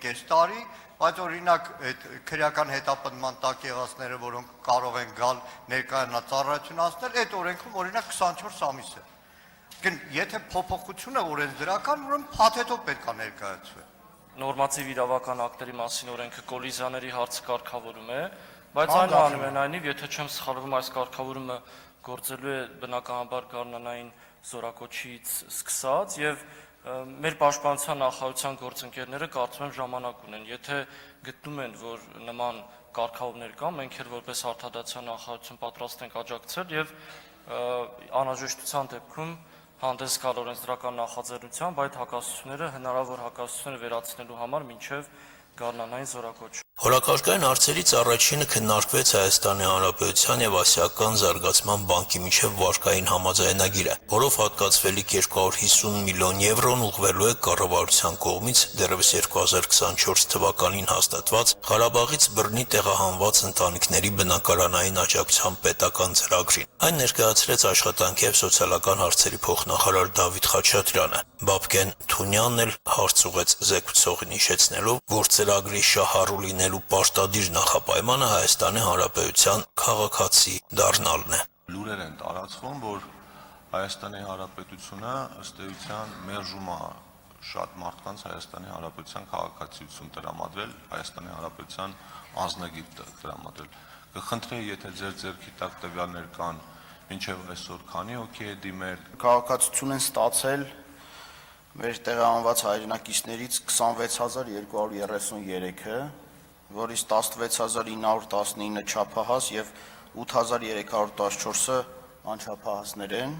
կես տարի, բայց օրինակ այդ քրեական հետապնդման տակ եղածները, որոնք կարող են գալ ներկայանալ ծառայություն անցնել, այդ օրենքում օրինակ 24 ամիս է։ Եթե փոփոխությունը օրենսդրական, ուրեմն փաթեթով պետք է ներկայացվի։ Նորմատիվ իրավական ակտերի մասին օրենքը կոլիզիաների հարցը կարգավորում է, բայց այնուամենայնիվ, եթե չեմ սխալվում, այս կարգավորումը գործելու է բնականաբար գարնանային զորակոչից սկսած եւ մեր պաշտպանության նախարարության գործընկերները կարծում եմ ժամանակ ունեն, եթե գտնում են, որ նման կարգավորումներ կան, մենք էլ որպես արտադրության նախարարություն պատրաստ ենք աջակցել եւ անհրաժեշտության դեպքում հանդես գալ օրենսդրական նախաձեռնությամբ այդ հակասությունները հնարավոր հակասությունները վերացնելու համար մինչև գարնանային զորակոչ։ Հորակարգային հարցերից առաջինը քննարկվեց Հայաստանի Հանրապետության եւ Ասիական զարգացման բանկի միջև վարկային համաձայնագիրը, որով հատկացվելիք 250 միլիոն եվրոն ուղղվելու է կառավարության կողմից դեռևս 2024 թվականին հաստատված Ղարաբաղից բռնի տեղահանված ընտանիքների բնակարանային աջակցության պետական ծրագրին։ Այն ներկայացրեց աշխատանքի եւ սոցիալական հարցերի փոխնախարար Դավիթ Խաչատրյանը։ Բաբկեն Թունյանն էլ հարց ուղեց զեկուցողին հիշեցնելով, որ ծրագրի շահառու լինելու պարտադիր նախապայմանը Հայաստանի Հանրապետության քաղաքացի դառնալն է։ Լուրեր են տարածվում, որ Հայաստանի Հանրապետությունը ըստ էության մերժում է շատ մարդկանց Հայաստանի Հանրապետության քաղաքացիություն տրամադրել, Հայաստանի Հանրապետության անձնագիր տրամադրել։ Կխնդրեի, եթե ձեր ձեռքի տակ տվյալներ կան, մինչև այսօր քանի հոգի է դիմել։ Քաղաքացիություն են ստացել մեր տեղահանված հայրենակիցներից 26233-ը, որից 16919-ը չափահաս եւ 8314-ը անչափահասներ են։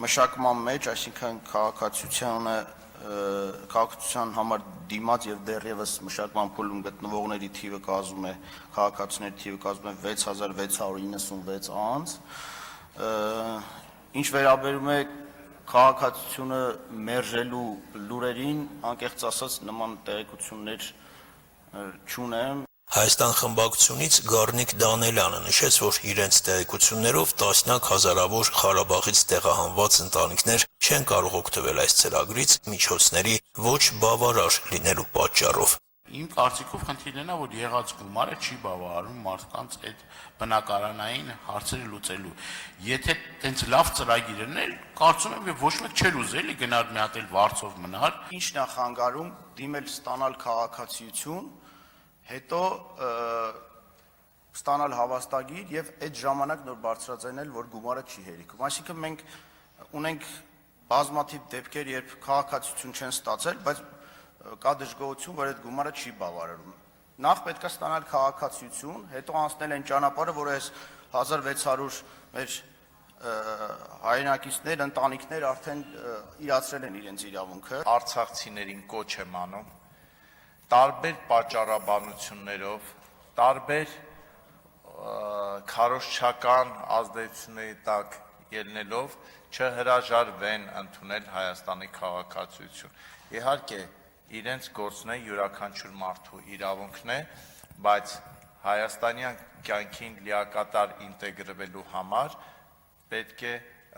Մշակման մեջ, այսինքն քաղաքացիության համար դիմաց եւ դեռևս մշակման փուլում գտնվողների թիվը կազմում է քաղաքացիների թիվը կազմում է 6696 անձ։ Ինչ վերաբերում է քաղաքացիությունը մերժելու լուրերին, անկեղծ ասած նման տեղեկություններ չունեմ։ Հայաստան խմբակցությունից Գառնիկ Դանելյանը նշեց, որ իրենց տեղեկություններով տասնյակ հազարավոր Ղարաբաղից տեղահանված ընտանիքներ չեն կարող օգտվել այս ծրագրից միջոցների ոչ բավարար լինելու պատճառով։ Իմ կարծիքով խնդիրն է, որ եղած գումարը չի բավարարում մարդկանց այդ բնակարանային հարցերը լուծելու։ Եթե տենց լավ ծրագիր էր, կարծում եմ, որ ոչ մեկ չէր ուզել գնալ մի հատ էլ վարձով մնալ։ Ինչն է խանգարում դիմել ստանալ քաղաքացիություն, հետո ստանալ հավաստագիր եւ այդ ժամանակ նոր բարձրաձայնել, որ գումարը չի հերիքում։ Այսինքն մենք ունենք բազմաթիվ դեպքեր, երբ քաղաքացիություն չեն ստացել, բայց կա դժգոհություն, որ այդ գումարը չի բավարարում։ Նախ պետք է ստանալ քաղաքացիություն, հետո անցնել այն ճանապարհը, որ այս 1600 մեր հայրենակիցներ, ընտանիքներ արդեն իրացրել են իրենց իրավունքը։ Արցախցիներին կոչ եմ անում տարբեր պատճառաբանություններով, տարբեր քարոզչական ազդեցությունների տակ ելնելով չհրաժարվեն ընդունել Հայաստանի քաղաքացիություն։ Իհարկե իրենց գործն է յուրաքանչյուր մարդու իրավունքն է, բայց հայաստանյան կյանքին լիակատար ինտեգրվելու համար պետք է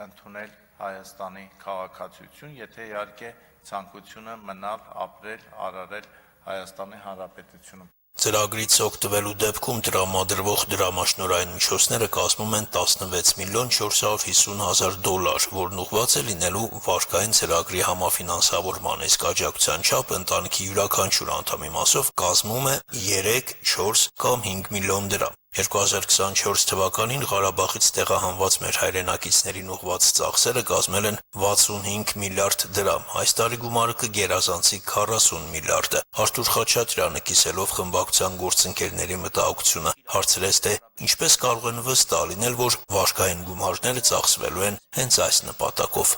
ընդունել Հայաստանի քաղաքացիություն, եթե իհարկե ցանկությունը մնալ, ապրել, արարել Հայաստանի Հանրապետությունում։ Ծրագրից օգտվելու դեպքում տրամադրվող դրամաշնորհային միջոցները կազմում են 16 միլիոն 450 հազար դոլար, որն ուղղված է լինելու վարկային ծրագրի համաֆինանսավորման, իսկ աջակցության չափը ընտանիքի յուրաքանչյուր անդամի մասով կազմում է 3, 4 կամ 5 միլիոն դրամ։ 2024 թվականին Ղարաբաղից տեղահանված մեր հայրենակիցներին ուղղված ծախսերը կազմել են 65 միլիարդ դրամ։ Այս տարի գումարը կգերազանցի 40 միլիարդը։ Արթուր Խաչատրյանը կիսելով խմբակցության գործընկերների մտահոգությունը հարցրեց, թե ինչպես կարող են վստահ լինել, որ վարկային գումարները ծախսվելու են հենց այս նպատակով։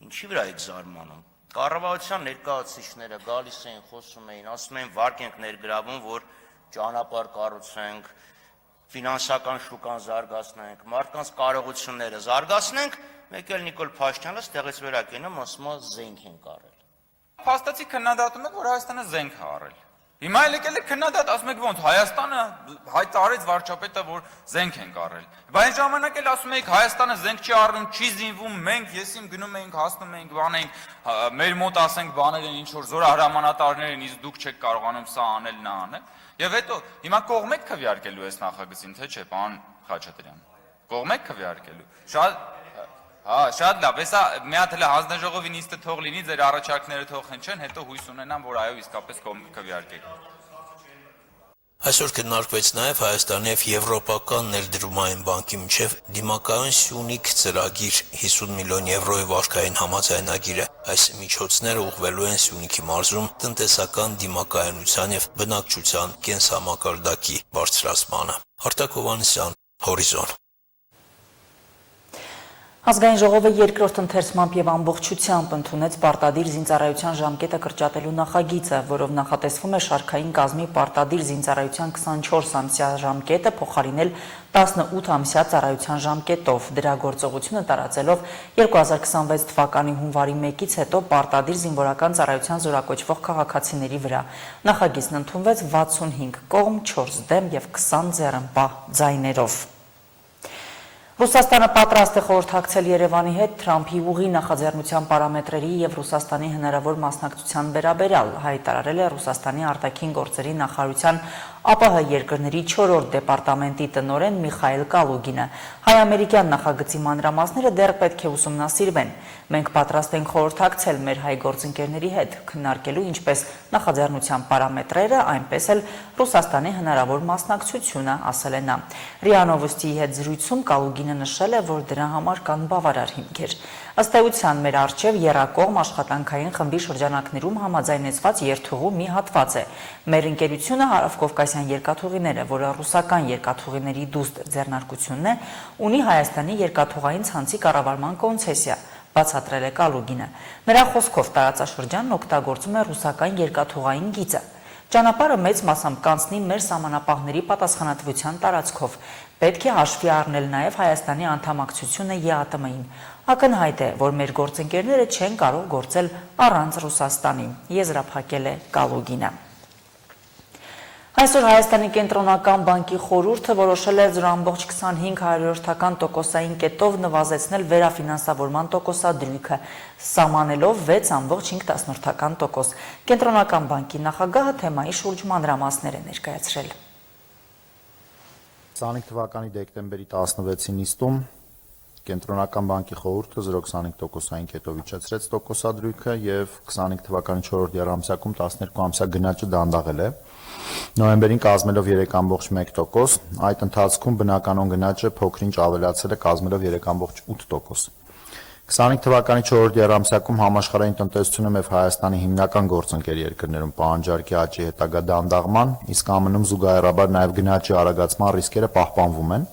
Ինչի վրա եք զարմանում։ Կառավարության ներկայացուցիչները գալիս էին, խոսում էին, ասում էին վարկ ենք ներգրավում, որ ճանապարհ կառուցենք, ֆինանսական շուկան զարգացնենք, մարդկանց կարողությունները զարգացնենք, մեկ էլ Նիկոլ Փաշինյանը ստեղից վերակենում ասում է զենք ենք առել։ Փաստացի քննադատում եք, որ Հայաստանը զենք է առել։ Հիմա էլ եկել է քննադատ, ասում եք ոնց Հայաստանը հայտարարեց վարչապետը, որ զենք են առել։ Բայց ժամանակ էլ ասում եք Հայաստանը զենք չի առնում, չի զինվում, մենք եսիմ գնում ենք, հասնում ենք, բանենք, մեր մոտ ասենք բաներ են ինչ որ զորահրամանատարներ են, իսկ դուք չեք կարողանում սա անել, նա անել։ Եվ հետո հիմա կողմ եք քվեարկելու այս նախագծին, թե չէ, պարոն Խաչատրյան։ Կողմ եք քվեարկելու։ Շատ լավ, հեսա մի հատ հələ հանձնաժողովի նիստը թող լինի, ձեր առաջարկները թող հնչեն, հետո հույս ունենամ, որ այո, իսկապես կողմ կքվեարկեք։ Այսօր քննարկվեց նաև Հայաստանի եւ Եվրոպական ներդրումային բանկի միջև դիմակայուն Սյունիք ծրագիր 50 միլիոն եվրոյի վարկային համաձայնագիրը։ Այս միջոցները ուղղվելու են Սյունիքի մարզում տնտեսական դիմակայունության եւ բնակչության կենսամակարդակի բարձրացմանը։ Արտակ Հովհաննիսյան, Հորիզոն։ Ազգային ժողովը երկրորդ ընթերցմամբ եւ ամբողջությամբ ընդունեց պարտադիր զինծառայության ժամկետը կրճատելու նախագիծը, որով նախատեսվում է շարքային կազմի պարտադիր զինծառայության 24-ամսյա ժամկետը փոխարինել 18-ամսյա ծառայության ժամկետով։ Դրա գործողությունը տարածելով 2026 թվականի հունվարի 1-ից հետո պարտադիր զինվորական ծառայության զորակոչվող քաղաքացիների վրա։ Նախագիծն ընդունվեց 65 կողմ, 4 դեմ եւ 20 ձեռնպահ ձայներով։ Ռուսաստանը պատրաստ է խորհրդակցել Երևանի հետ Թրամփի ուղի նախաձեռնության պարամետրերի եւ Ռուսաստանի հնարավոր մասնակցության վերաբերյալ, հայտարարել է Ռուսաստանի արտաքին գործերի նախարարության ԱՊՀ երկրների 4-րդ դեպարտամենտի տնօրեն Միխայել Կալուգինը։ Հայ-ամերիկյան նախագծի մանրամասները դեռ պետք է ուսումնասիրվեն։ Մենք պատրաստ ենք խորհրդակցել մեր հայ գործընկերների հետ, քննարկելու ինչպես նախաձեռնության պարամետրերը, այնպես էլ Ռուսաստանի հնարավոր մասնակցությունը, ասել է նա։ ՌԻԱ Նովոստիի հետ զրույցում Կալուգինը նշել է, որ դրա համար կան բավարար հիմքեր։ Ըստ էության մեր առջև եռակողմ աշխատանքային խմբի շրջանակներում համաձայնեցված երթուղու մի հատված է։ Մեր ընկերությունը Հարավկովկասյան երկաթուղիները, որը ռուսական երկաթուղիների դուստ ձեռնարկությունն է, ունի Հայաստանի երկաթուղային ցանցի կառավարման կոնցեսիա, բացատրել է Կալուգինը։ Նրա խոսքով տարածաշրջանն օգտագործում է ռուսական երկաթուղային գիծը։ Ճանապարհը մեծ մասամբ կանցնի մեր սահմանապահների պատասխանատվության տարածքով։ Պետք է հաշվի առնել նաև Հայաստանի անդամակցությունը ԵԱՏՄ-ին։ Ակնհայտ է, որ մեր գործընկերները չեն կարող գործել առանց Ռուսաստանի, եզրափակել է Կալուգինը։ Այսօր Հայաստանի կենտրոնական բանկի խորհուրդը որոշել է 0.25% կետով նվազեցնել վերաֆինանսավորման տոկոսադրույքը, սահմանելով 6.5%։ Կենտրոնական բանկի նախագահը թեմայի շուրջ մանրամասներ է ներկայացրել։ 25 թվականի դեկտեմբերի 16-ի նիստում Կենտրոնական բանկի խորհուրդը 0.25% կետով իջեցրեց տոկոսադրույքը եւ 25 թվականի 4-րդ եռամսյակում 12 ամսյա գնաճը դանդաղել է։ Նոյեմբերին կազմելով 3.1%, այդ ընթացքում բնականon գնաճը փոքրինչ ավելացել է կազմելով 3.8%։ 25 թվականի 4-րդ եռամսյակում համաշխարհային տնտեսությունը եւ Հայաստանի հիմնական գործընկեր երկրներում պահանջարկի աճի հետագա դանդաղման, իսկ ԱՄՆ-ում զուգահեռաբար նաեւ գնաճի արագացման ռիսկերը պահպանվում են։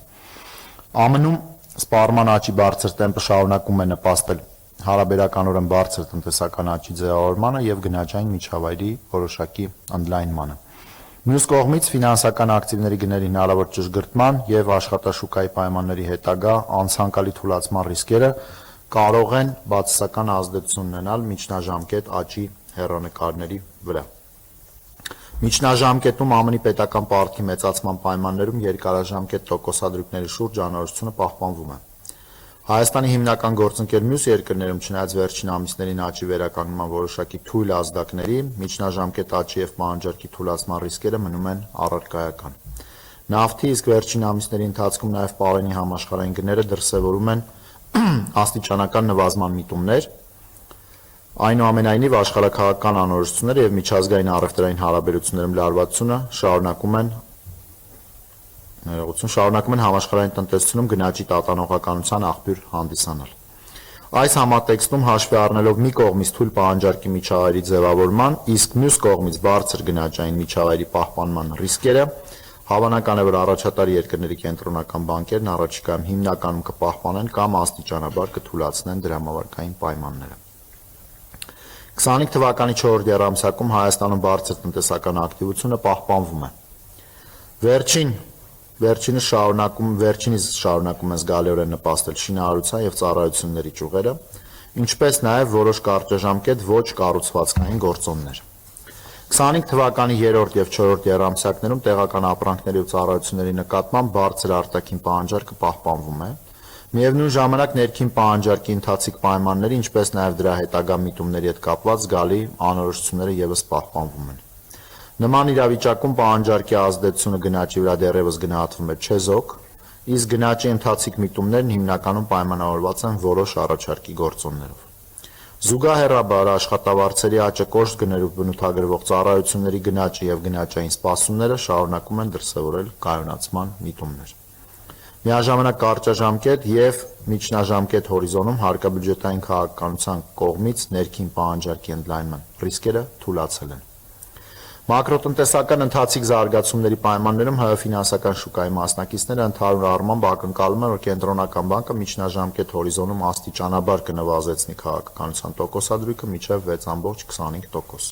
ԱՄՆ-ում սպառման աճի բարձր տեմպը շարունակում է նպաստել հարաբերականորեն բարձր տնտեսական աճի ձևավորմանը եւ գնաճային միջավայրի որոշակի ընդլայնմանը։ Մյուս կողմից ֆինանսական ակտիվների գների հնարավոր ճշգրտման եւ աշխատաշուկայի պայմանների հետագա անցանկալի թուլացման ռիսկերը կարող են բացասական ազդեցություն ունենալ միջնաժամկետ աճի հեռանկարների վրա։ Միջնաժամկետում ԱՄՆ-ի պետական պարտքի մեծացման պայմաններում երկարաժամկետ տոկոսադրույքների շուրջ անորոշությունը պահպանվում է։ Հայաստանի հիմնական գործընկեր մյուս երկրներում չնայած վերջին ամիսներին աճի վերականգնման որոշակի թույլ ազդակների, միջնաժամկետ աճի եւ պահանջարկի թուլացման ռիսկերը մնում են առարկայական։ Նավթի իսկ վերջին ամիսների ընթացքում նաեւ պարենի համաշխարհային գները դրսևորում են աստիճանական նվազման միտումներ, այնուամենայնիվ աշխարհաքաղաքական անորոշությունները եւ միջազգային առևտրային հարաբերություններում լարվածությունը շարունակում են համաշխարհային տնտեսությունում գնաճի տատանողականության աղբյուր հանդիսանալ։ Այս համատեքստում հաշվի առնելով մի կողմից թույլ պահանջարկի միջավայրի ձևավորման, իսկ մյուս կողմից բարձր գնաճային միջավայրի պահպանման ռիսկերը, հավանական է, որ առաջատար երկրների կենտրոնական բանկերն առաջիկայում հիմնականում կպահպանեն կամ աստիճանաբար կթուլացնեն դրամավարկային պայմանները։ 25 թվականի 4-րդ եռամսյակում Հայաստանում բարձր տնտեսական ակտիվությունը պահպանվում է։ Վերջինիս շարունակում են զգալիորեն նպաստել շինարարության եւ ծառայությունների ճյուղերը, ինչպես նաեւ որոշ կարճաժամկետ ոչ կառուցվածքային գործոններ։ 25 թվականի 3-րդ եւ 4-րդ եռամսյակներում տեղական ապրանքների ու ծառայությունների նկատմամբ բարձր արտաքին պահանջարկը պահպանվում է։ Միևնույն ժամանակ ներքին պահանջարկի ընթացիկ պայմանների, ինչպես նաեւ դրա հետագա միտումների հետ կապված զգալի անորոշությունները եւս պահպանվում են։ Նման իրավիճակում պահանջարկի ազդեցությունը գնաճի վրա դեռևս գնահատվում է չեզոք, իսկ գնաճի ընթացիկ միտումներն հիմնականում պայմանավորված են որոշ առաջարկի գործոններով։ Զուգահեռաբար աշխատավարձերի աճը կոշտ գներով բնութագրվող ծառայությունների գնաճը եւ գնաճային սպասումները շարունակում են դրսեւորել կայունացման միտումներ։ Միաժամանակ կարճաժամկետ եւ միջնաժամկետ հորիզոնում հարկաբյուջետային քաղաքականության կողմից ներքին պահանջարկի ընդլայնման ռիսկերը թուլացել են։ Մակրոտնտեսական ընթացիկ զարգացումների պայմաններում ՀՀ ֆինանսական շուկայի մասնակիցները ընդհանուր առմամբ ակնկալում են, որ կենտրոնական բանկը միջնաժամկետ հորիզոնում աստիճանաբար կնվազեցնի քաղաքականության տոկոսադրույքը մինչև 6.25%։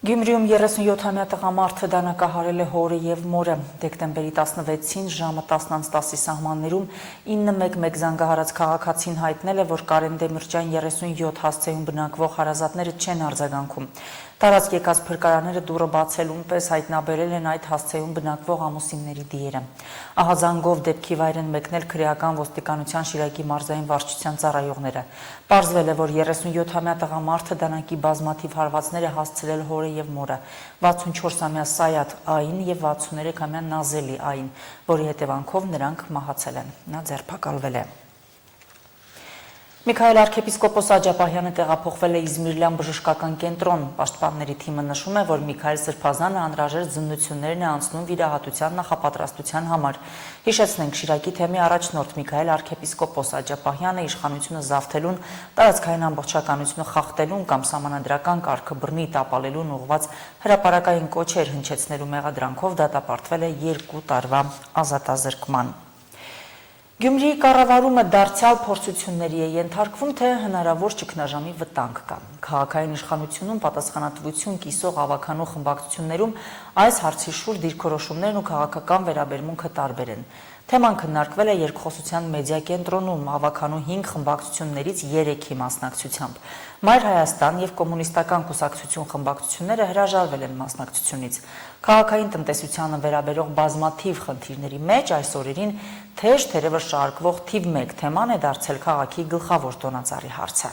Գյումրիում 37-ամյա տղամարդը դանակահարել է հորը եւ մորը։ Դեկտեմբերի 16-ին ժամը 10:10-ի սահմաններում 911 զանգահարած քաղաքացին հայտնել է, որ Կարեն Դեմիրճյան 37 հասցեում բնակվող հարազատները չեն արձագանքում։ Տարածք եկած փրկարանները դուռը բացելուն պես հայտնաբերել են այդ հասցեում բնակվող ամուսինների դիերը։ Ահազանգով դեպքի վայր են մեկնել քրեական ոստիկանության Շիրակի մարզային վարչության ծառայողները։ Պարզվել է, որ 37-ամյա տղամարդը դանակի բազմաթիվ հարվածներ է հասցրել հորը եւ մորը, 64-ամյա Սայաթ Ային եւ 63-ամյա Նազելի Ային, որի հետևանքով նրանք մահացել են։ Նա ձերբակալվել է։ Միքայել arczepiskopos Աջապահյանը տեղափոխվել է Իզմիրլյան բժշկական կենտրոն։ Պաշտպանների թիմը նշում է, որ Միքայել Սրբազանը անհրաժեշտ զննություններն է անցնում վիրահատության նախապատրաստության համար։ Հիշեցնենք, Շիրակի թեմի առաջնորդ Միքայել arczepiskopos Աջապահյանը իշխանությունը զավթելուն, տարածքային ամբողջականությունը խախտելուն կամ սահմանադրական կարգը բռնի տապալելուն ուղղված հրապարակային կոչեր հնչեցնելու մեղադրանքով դատապարտվել է 2 տարվա ազատազրկման։ Գյումրիի կառավարումը դարձյալ փորձությունների է ենթարկվում, թե հնարավոր ճգնաժամի վտանգ կա։ Քաղաքային իշխանությունում պատասխանատվություն կիսող ավականու խմբակցություններում այս հարցի շուրջ դիրքորոշումներն ու քաղաքական վերաբերմունքը տարբեր են։ Թեման քննարկվել է երկխոսության մեդիա կենտրոնում ավականու 5 խմբակցություններից 3-ի մասնակցությամբ։ Մայր Հայաստան եւ կոմունիստական կուսակցություն խմբակցությունները հրաժարվել են մասնակցությունից։ Քաղաքային տնտեսությանը վերաբերող բազմաթիվ խնդիրների մեջ այս օրերին թեժ թերևս շարքվող թիվ 1 թեման է դարձել քաղաքի գլխավոր տոնածառի հարցը։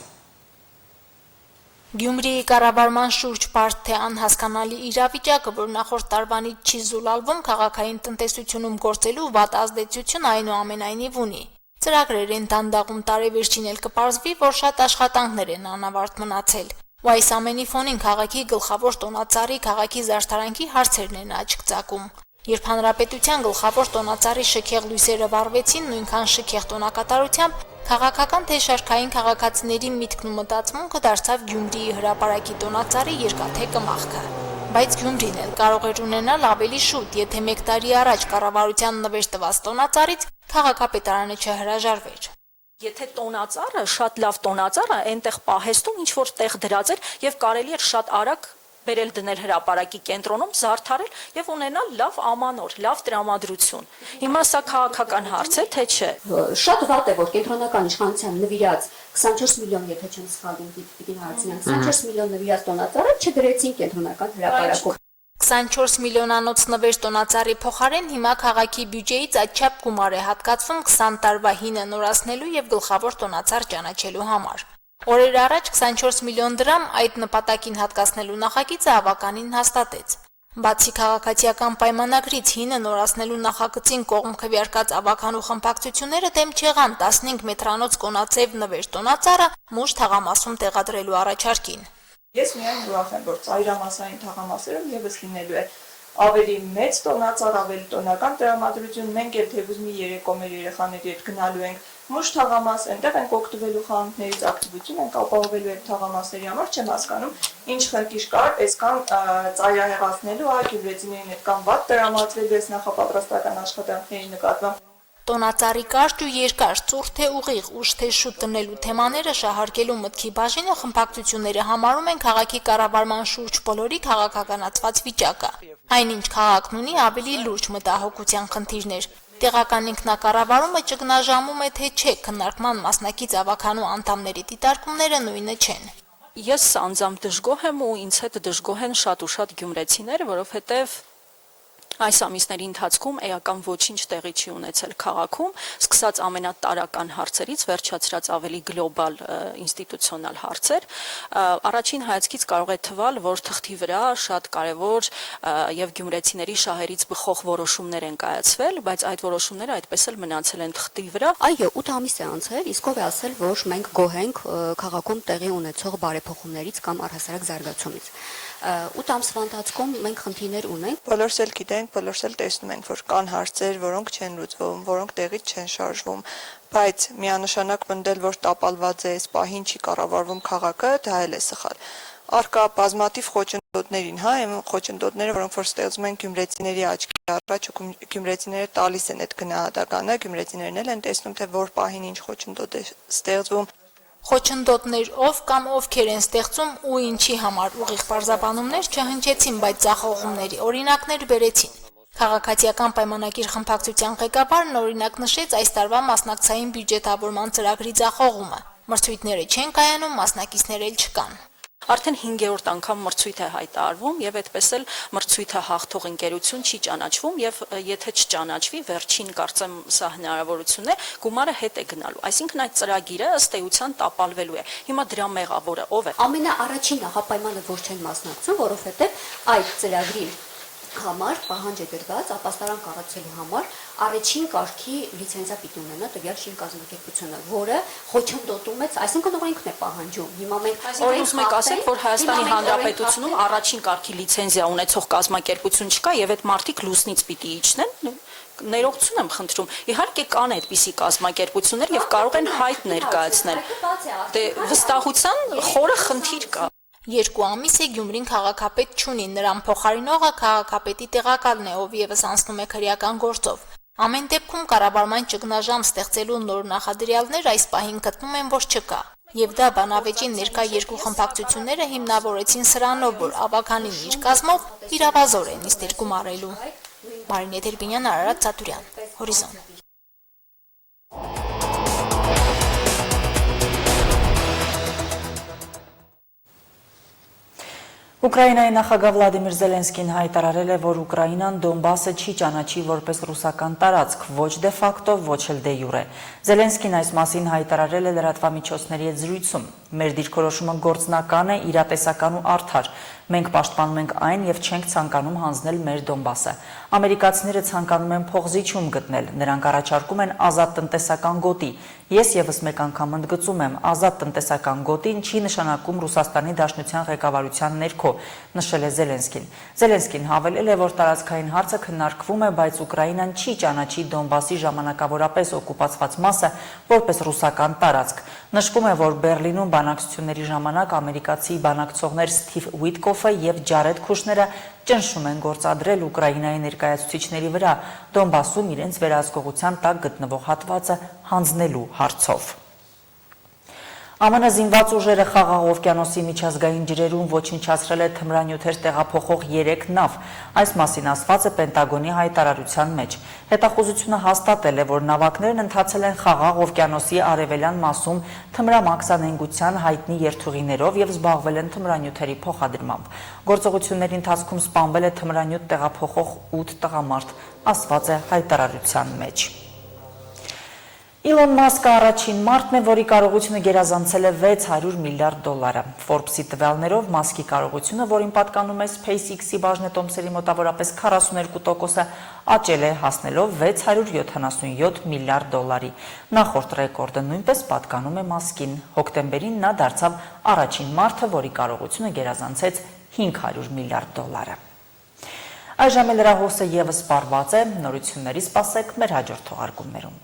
Գյումրիի կառավարման շուրջ բարդ թե անհասկանալի իրավիճակը, որ նախորդ տարվանից չի զուլալվում, քաղաքային տնտեսությունում գործելու վատ ազդեցություն այնուամենայնիվ ունի։ Ծրագրեր են դանդաղում տարեվերջին էլ կպարզվի, որ շատ աշխատանքներ են անավարտ մնացել։ Ու այս ամենի ֆոնին քաղաքի գլխավոր տոնածառի քաղաքի զարդարանքի հարցերն են աչք ծակում։ Երբ հանրապետության գլխավոր տոնածառի շքեղ լույսերը վառվեցին, նույնքան շքեղ տոնակատարությամբ քաղաքական թե շարքային քաղաքացիների միտքն ու մտածմունքը դարձավ Գյումրիի հրապարակի տոնածառի երկաթե կմախքը։ Բայց Գյումրին էլ կարող էր ունենալ ավելի շուտ, եթե 1 տարի առաջ կառավարության նվեր տված տոնածառից քաղաքապետարանը չհրաժարվեր։ Եթե տոնածառը, շատ լավ տոնածառը, այնտեղ պահեստում ինչ որ տեղ դրած էր եւ կարելի էր շատ արագ բերել դնել հրապարակի կենտրոնում, զարդարել եւ ունենալ լավ ամանոր, լավ տրամադրություն։ Հիմա սա քաղաքական հարց է, թե չէ։ Շատ վատ է, որ կենտրոնական իշխանության նվիրած 24 միլիոն, եթե չեմ սխալվում, պիտի հարցնեմ, 24 միլիոն նվիրած տոնածառը չդրեցին կենտրոնական հրապարակում։ 24 միլիոնանոց նվեր տոնածառի փոխարեն հիմա քաղաքի բյուջեից այդչափ գումար է հատկացվում 20 տարվա հինը նորացնելու եւ գլխավոր տոնածառ ճանաչելու համար։ Օրեր առաջ 24 միլիոն դրամ այդ նպատակին հատկացնելու նախագիծը ավականին հաստատեց։ Բացի քաղաքացիական պայմանագրից հինը նորացնելու նախագծին կողմ քվեարկած ավականու խմբակցությունները դեմ չեղան 15 մետրանոց կոնացև նվեր տոնածառը մուշ թաղամասում տեղադրելու առաջարկին։ Ես միայն ուրախ եմ, որ ծայրամասային թաղամասերում եւս լինելու է ավելի մեծ տոնածառ, ավելի տոնական տրամադրություն, մենք էլ թեւուզ մի երեկո մեր երեխաների հետ գնալու ենք մուշ թաղամաս, այնտեղ ենք օգտվելու խանութներից, ակտիվություն ենք ապահովելու այդ թաղամասերի համար, չեմ հասկանում, ինչ խնդիր կար, այսքան ծայրահեղացնելու, գյումրեցիներին այդքան վատ տրամադրելու այս նախապատրաստական աշխատանքների նկատմամբ։ Տոնածառի կարճ ու երկար, ծուռ թե ուղիղ, ուշ թե շուտ տնելու թեմաները շահարկելու մտքի բաժինը խմբակցությունները համարում են քաղաքի կառավարման շուրջ բոլորի քաղաքականացված վիճակը։ Այնինչ քաղաքն ունի ավելի լուրջ մտահոգության խնդիրներ։ Տեղական ինքնակառավարումը ճգնաժամում է թե չէ, քննարկման մասնակից ավականու անդամների դիտարկումները նույնը չեն։ Ես անձամբ դժգոհ եմ ու ինձ հետ դժգոհ են շատ ու շատ գյումրեցիներ, որովհետև այս ամիսների ընթացքում էական ոչինչ տեղի չի ունեցել քաղաքում, սկսած ամենատարրական հարցերից, վերջացրած ավելի գլոբալ ինստիտուցիոնալ հարցեր։ Առաջին հայացքից կարող է թվալ, որ թղթի վրա շատ կարևոր եւ գյումրեցիների շահերից բխող որոշումներ են կայացվել, բայց այդ որոշումները այդպես էլ մնացել են թղթի վրա։ Այո, 8 ամիս է անցել, իսկ ով է ասել, որ մենք գոհ ենք քաղաքում տեղի ունեցող բարեփոխումներից կամ առհասարակ զարգացումից։ 8 ամսվա ընթացքում մենք խնդիրներ ունենք։ Բոլորս էլ գիտենք, բոլորս էլ տեսնում ենք, որ կան հարցեր, որոնք չեն լուծվում, որոնք տեղից չեն շարժվում, բայց միանշանակ պնդել, որ տապալված է, այս պահին չի կառավարվում քաղաքը, դա էլ է սխալ։ Արկա բազմաթիվ խոչընդոտներին, այն խոչընդոտները, որոնք որ ստեղծում են գյումրեցիների աչքի առաջ, գյումրեցիները տալիս են այդ գնահատականը, գյումրեցիներն էլ են տեսնում, թե որ պահին ինչ խոչընդոտ է ստեղծվում։ Խոչընդոտներ ով կամ ովքեր են ստեղծում ու ինչի համար ուղիղ պարզաբանումներ չհնչեցին, բայց ձախողումների օրինակներ բերեցին։ Քաղաքացիական պայմանագիր խմբակցության ղեկավարն օրինակ նշեց այս տարվա մասնակցային բյուջետավորման ծրագրի ձախողումը։ Մրցույթները չեն կայանում, մասնակիցներ էլ չկան։ Արդեն 5-րդ անգամ մրցույթ է հայտարարվում եւ այդպես էլ մրցույթը հաղթող ընկերություն չի ճանաչվում եւ եթե չճանաչվի վերջին կարծեմ սա հնարավորություն է գումարը հետ է գնալու այսինքն այդ ծրագիրը ըստ էության տապալվելու է հիմա դրա մեղավորը ով է Ամենաառաջին ահապայմանը որ չեն մասնակցում որովհետեւ այդ ծրագրի համար պահանջ է դրված ապաստարան կառուցելու համար առաջին կարգի լիցենզիա պիտի ունենա տվյալ շին կազմակերպությունը, որը խոչընդոտում է, այսինքն օրենքն է պահանջում։ Հիմա մենք ուզում եք ասել, որ Հայաստանի Հանրապետությունում առաջին կարգի լիցենզիա ունեցող կազմակերպություն չկա եւ այդ մարդիկ լուսնից պիտի իջնեն։ Ներողություն եմ խնդրում։ Իհարկե կան այդպիսի կազմակերպություններ եւ կարող են հայտ ներկայացնել։ Դե վստահության խորը խնդիր կա։ 2 ամիս է Գյումրին քաղաքապետ չունի, նրան փոխարինողը քաղաքապետի տեղակալն է, ով եւս անցնում է քրեական գործով։ Ամեն դեպքում կառավարման ճգնաժամ ստեղծելու նոր նախադրյալներ այս պահին գտնում են, որ չկա։ Եվ դա բանավեճին ներկա երկու խմբակցությունները հիմնավորեցին սրանով, որ ավականին իր կազմով իրավազոր են նիստեր գումարելու։ Մարինե Դերբինյան, Արարատ Ծատուրյան, Հորիզոն։ Ուկրաինայի նախագահ Վլադիմիր Զելենսկին հայտարարել է, որ Ուկրաինան Դոնբասը չի ճանաչի որպես ռուսական տարածք, ոչ դե ֆակտո, ոչ էլ դե յուրե։ Զելենսկին այս մասին հայտարարել է լրատվամիջոցների հետ զրույցում։ Մեր դիրքորոշումը գործնական է, իրատեսական ու արդար։ Մենք պաշտպանում ենք այն եւ չենք ցանկանում հանձնել մեր Դոնբասը։ Ամերիկացիները ցանկանում են փողզիջում գտնել, նրանք առաջարկում են ազատ տնտեսական գոտի։ Ես եւս մեկ անգամ ընդգծում եմ, ազատ տնտեսական գոտին չի նշանակում Ռուսաստանի Դաշնության ղեկավարության ներքո, նշել է Զելենսկին։ Զելենսկին հավելել է, որ տարածքային հարցը քննարկվում է, բայց Ուկրաինան չի ճանաչի Դոնբասի ժամանակավորապես օկուպացված մասը որպես ռուսական տարածք։ Նշվում է, որ Բերլինում բանակցությունների ժամանակ ամերիկացի բանակցողներ Սթիվ Ուիտկոֆը եւ Ջարեդ Քուշները ճնշում են գործադրել Ուկրաինայի ներկայացուցիչների վրա Դոնբասում իրենց վերահսկողության տակ գտնվող հատվածը հանձնելու հարցով։ ԱՄՆ զինված ուժերը Խաղաղ օվկիանոսի միջազգային ջրերում ոչնչացրել է թմրանյութեր տեղափոխող 3 նավ։ Այս մասին ասված է Պենտագոնի հայտարարության մեջ։ Հետախուզությունը հաստատել է, որ նավակներն ընթացել են Խաղաղ օվկիանոսի արևելյան մասում թմրամաքսանենգության հայտնի երթուղիներով եւ զբաղվել են թմրանյութերի փոխադրմամբ։ Գործողությունների ընթացքում սպանվել է թմրանյութ տեղափոխող 8 տղամարդ, ասված է հայտարարության մեջ։ Իլոն Մասկը առաջին մարդն է, որի կարողությունը գերազանցել է $600 միլիարդ։ Forbes-ի տվյալներով Մասկի կարողությունը, որին պատկանում է SpaceX-ի բաժնետոմսերի մոտավորապես 42%-ը, աճել է հասնելով $677 միլիարդ։ Նախորդ ռեկորդը նույնպես պատկանում է Մասկին։ Հոկտեմբերին նա դարձավ առաջին մարդը, որի կարողությունը գերազանցեց $500 միլիարդ։ Այժմ լրահոսը եւս սպառված է, նորությունների սպասեք մեր հաջորդ թողարկումներում։